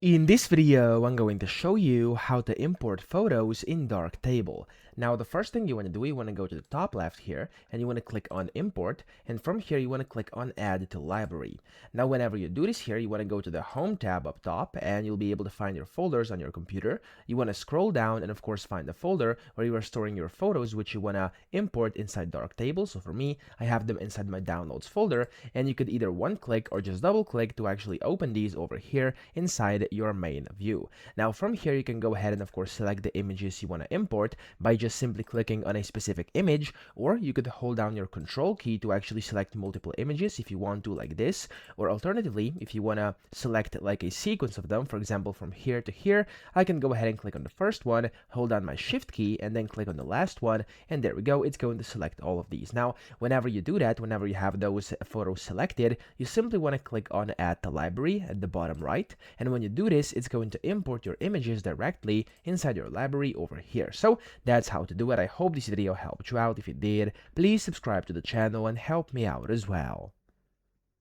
In this video, I'm going to show you how to import photos in Darktable. Now, the first thing you want to do, you want to go to the top left here, and you want to click on Import, and from here, you want to click on Add to Library. Now, whenever you do this here, you want to go to the Home tab up top, and you'll be able to find your folders on your computer. You want to scroll down and, of course, find the folder where you are storing your photos, which you want to import inside Darktable. So for me, I have them inside my Downloads folder, and you could either one-click or just double-click to actually open these over here inside your main view. Now from here you can go ahead and of course select the images you want to import by just simply clicking on a specific image, or you could hold down your control key to actually select multiple images if you want to, like this, or alternatively if you want to select like a sequence of them, for example from here to here, I can go ahead and click on the first one, hold down my shift key, and then click on the last one, and there we go, it's going to select all of these. Now whenever you do that, whenever you have those photos selected, you simply want to click on Add to Library at the bottom right, and when you do this, it's going to import your images directly inside your library over here. So that's how to do it. I hope this video helped you out. If it did, please subscribe to the channel and help me out as well.